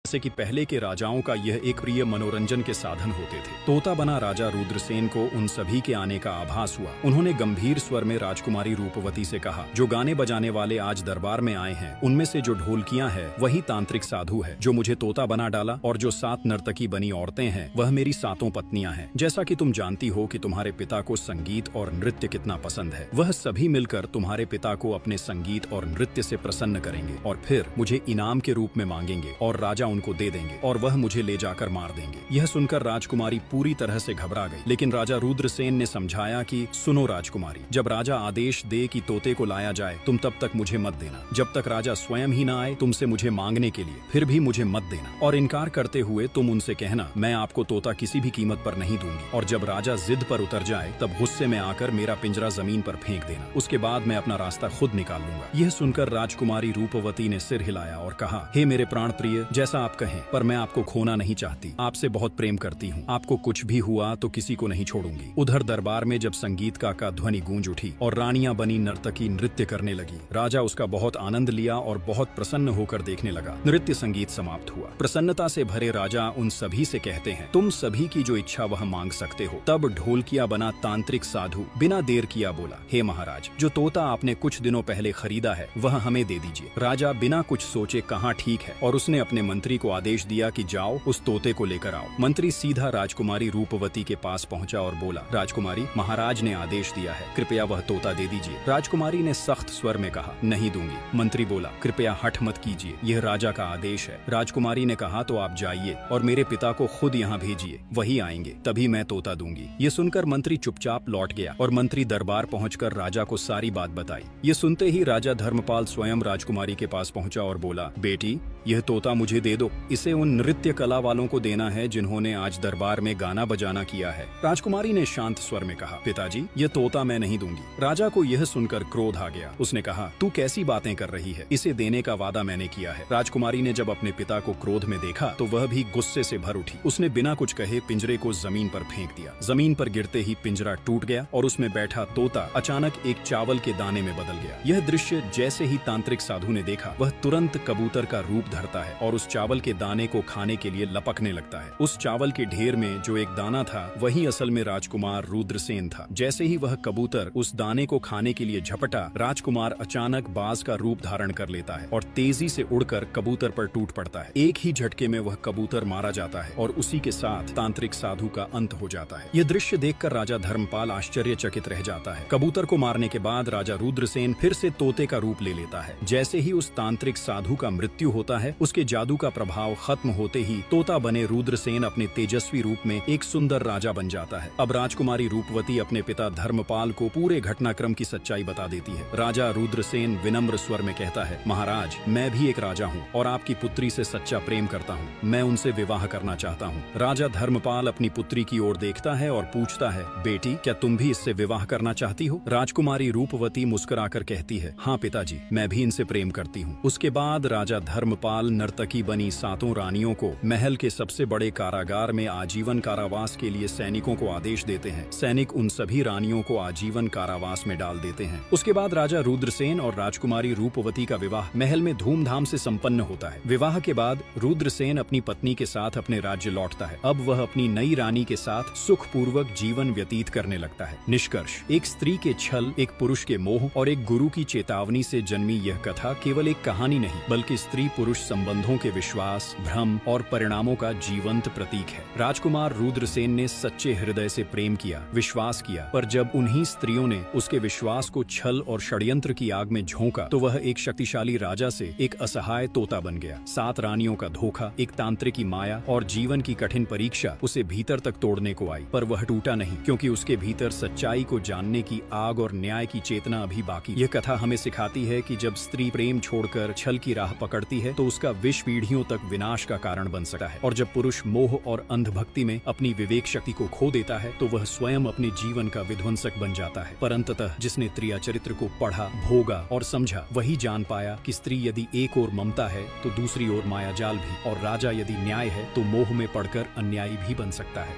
जैसे कि पहले के राजाओं का यह एक प्रिय मनोरंजन के साधन होते थे। तोता बना राजा रुद्रसेन को उन सभी के आने का आभास हुआ। उन्होंने गंभीर स्वर में राजकुमारी रूपवती से कहा, जो गाने बजाने वाले आज दरबार में आए हैं, उनमें से जो ढोलकियां हैं वही तांत्रिक साधु है जो मुझे तोता बना डाला, और जो 7 नर्तकी बनी औरतें हैं वह मेरी 7 पत्नियां हैं। जैसा कि तुम जानती हो कि तुम्हारे पिता को संगीत और नृत्य कितना पसंद है, वह सभी मिलकर तुम्हारे पिता को अपने संगीत और नृत्य से प्रसन्न करेंगे और फिर मुझे इनाम के रूप में मांगेंगे और राजा उनको दे देंगे और वह मुझे ले जाकर मार देंगे। यह सुनकर राजकुमारी पूरी तरह से घबरा गई, लेकिन राजा रुद्रसेन ने समझाया कि सुनो राजकुमारी, जब राजा आदेश दे कि तोते को लाया जाए तुम तब तक मुझे मत देना। जब तक राजा स्वयं ही ना आए तुमसे मुझे मांगने के लिए, फिर भी मुझे मत देना। और इनकार करते हुए तुम उनसे कहना, मैं आपको तोता किसी भी कीमत पर नहीं दूंगी। और जब राजा जिद पर उतर जाए तब गुस्से में आकर मेरा पिंजरा जमीन पर फेंक देना। उसके बाद मैं अपना रास्ता खुद निकाल लूंगा। यह सुनकर राजकुमारी रूपवती ने सिर हिलाया और कहा, हे मेरे प्राण प्रिय, जैसा आप कहें, पर मैं आपको खोना नहीं चाहती। आपसे बहुत प्रेम करती हूँ। आपको कुछ भी हुआ तो किसी को नहीं छोड़ूंगी। उधर दरबार में जब संगीत का ध्वनि गूंज उठी और रानियां बनी नर्तकी नृत्य करने लगी, राजा उसका बहुत आनंद लिया और बहुत प्रसन्न होकर देखने लगा। नृत्य संगीत समाप्त हुआ। प्रसन्नता से भरे राजा उन सभी से कहते हैं, तुम सभी की जो इच्छा वह मांग सकते हो। तब ढोलकिया बना तांत्रिक साधु बिना देर किया बोला, हे महाराज, जो तोता आपने कुछ दिनों पहले खरीदा है वह हमें दे दीजिए। राजा बिना कुछ सोचे कहा, ठीक है, और उसने अपने मंत्री को आदेश दिया कि जाओ उस तोते को लेकर आओ। मंत्री सीधा राजकुमारी रूपवती के पास पहुंचा और बोला, राजकुमारी, महाराज ने आदेश दिया है, कृपया वह तोता दे दीजिए। राजकुमारी ने सख्त स्वर में कहा, नहीं दूंगी। मंत्री बोला, कृपया हठ मत कीजिए, यह राजा का आदेश है। राजकुमारी ने कहा, तो आप जाइए और मेरे पिता को खुद यहाँ भेजिए, वही आएंगे, तभी मैं तोता दूंगी। ये सुनकर मंत्री चुपचाप लौट गया और मंत्री दरबार पहुंचकर राजा को सारी बात बताई। ये सुनते ही राजा धर्मपाल स्वयं राजकुमारी के पास पहुंचा और बोला, बेटी, यह तोता मुझे दे दो। इसे उन नृत्य कला वालों को देना है जिन्होंने आज दरबार में गाना बजाना किया है। राजकुमारी ने शांत स्वर में कहा, पिताजी, यह तोता मैं नहीं दूंगी। राजा को यह सुनकर क्रोध आ गया। उसने कहा, तू कैसी बातें कर रही है, इसे देने का वादा मैंने किया है। राजकुमारी ने जब अपने पिता को क्रोध में देखा तो वह भी गुस्से से भर उठी। उसने बिना कुछ कहे पिंजरे को जमीन पर फेंक दिया। जमीन पर गिरते ही पिंजरा टूट गया और उसमें बैठा तोता अचानक एक चावल के दाने में बदल गया। यह दृश्य जैसे ही तांत्रिक साधु ने देखा, वह तुरंत कबूतर का रूप धरता है और उस चावल के दाने को खाने के लिए लपकने लगता है। उस चावल के ढेर में जो एक दाना था वही असल में राजकुमार रुद्रसेन था। जैसे ही वह कबूतर उस दाने को खाने के लिए झपटा, राजकुमार अचानक बाज का रूप धारण कर लेता है और तेजी से उड़कर कबूतर पर टूट पड़ता है। एक ही झटके में वह कबूतर मारा जाता है और उसी के साथ तांत्रिक साधु का अंत हो जाता है। यह दृश्य देखकर राजा धर्मपाल आश्चर्यचकित रह जाता है। कबूतर को मारने के बाद राजा रुद्रसेन फिर से तोते का रूप ले लेता है। जैसे ही उस तांत्रिक साधु का मृत्यु होता है, उसके जादू का प्रभाव खत्म होते ही तोता बने रुद्रसेन अपने तेजस्वी रूप में एक सुंदर राजा बन जाता है। अब राजकुमारी रूपवती अपने पिता धर्मपाल को पूरे घटनाक्रम की सच्चाई बता देती है। राजा रुद्रसेन विनम्र स्वर में कहता है, महाराज, मैं भी एक राजा हूँ और आपकी पुत्री से सच्चा प्रेम करता हूँ। मैं उनसे विवाह करना चाहता हूँ। राजा धर्मपाल अपनी पुत्री की ओर देखता है और पूछता है, बेटी, क्या तुम भी इससे विवाह करना चाहती हो? राजकुमारी रूपवती मुस्कुराकर कहती है, हाँ पिताजी, मैं भी इनसे प्रेम करती हूँ। उसके बाद राजा धर्मपाल नर्तकी बनी 7 रानियों को महल के सबसे बड़े कारागार में आजीवन कारावास के लिए सैनिकों को आदेश देते हैं। सैनिक उन सभी रानियों को आजीवन कारावास में डाल देते हैं। उसके बाद राजा रुद्रसेन और राजकुमारी रूपवती का विवाह महल में धूमधाम से संपन्न होता है। विवाह के बाद रुद्रसेन अपनी पत्नी के साथ अपने राज्य लौटता है। अब वह अपनी नई रानी के साथ सुखपूर्वक जीवन व्यतीत करने लगता है। निष्कर्ष, एक स्त्री के छल, एक पुरुष के मोह और एक गुरु की चेतावनी से जन्मी यह कथा केवल एक कहानी नहीं, बल्कि स्त्री पुरुष संबंधों के विश्वास, भ्रम और परिणामों का जीवंत प्रतीक है। राजकुमार रुद्रसेन ने सच्चे हृदय से प्रेम किया, विश्वास किया, पर जब उन्हीं स्त्रियों ने उसके विश्वास को छल और षड्यंत्र की आग में झोंका तो वह एक शक्तिशाली राजा से एक असहाय तोता बन गया। 7 रानियों का धोखा, एक तांत्रिक की माया और जीवन की कठिन परीक्षा उसे भीतर तक तोड़ने को आई, पर वह टूटा नहीं, क्योंकि उसके भीतर सच्चाई को जानने की आग और न्याय की चेतना अभी बाकी। यह कथा हमें सिखाती है कि जब स्त्री प्रेम छोड़कर छल की राह पकड़ती है तो उसका विष पीढ़ियों तक विनाश का कारण बन सकता है, और जब पुरुष मोह और अंधभक्ति में अपनी विवेक शक्ति को खो देता है तो वह स्वयं अपने जीवन का विध्वंसक बन जाता है। पर अंततः जिसने त्रिया चरित्र को पढ़ा, भोगा और समझा, वही जान पाया कि स्त्री यदि एक ओर ममता है तो दूसरी ओर मायाजाल भी, और राजा यदि न्याय है तो मोह में पड़कर अन्यायी भी बन सकता है।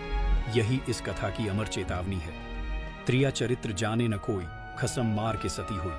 यही इस कथा की अमर चेतावनी है। त्रिया चरित्र जाने न कोई, खसम मार के सती हुई।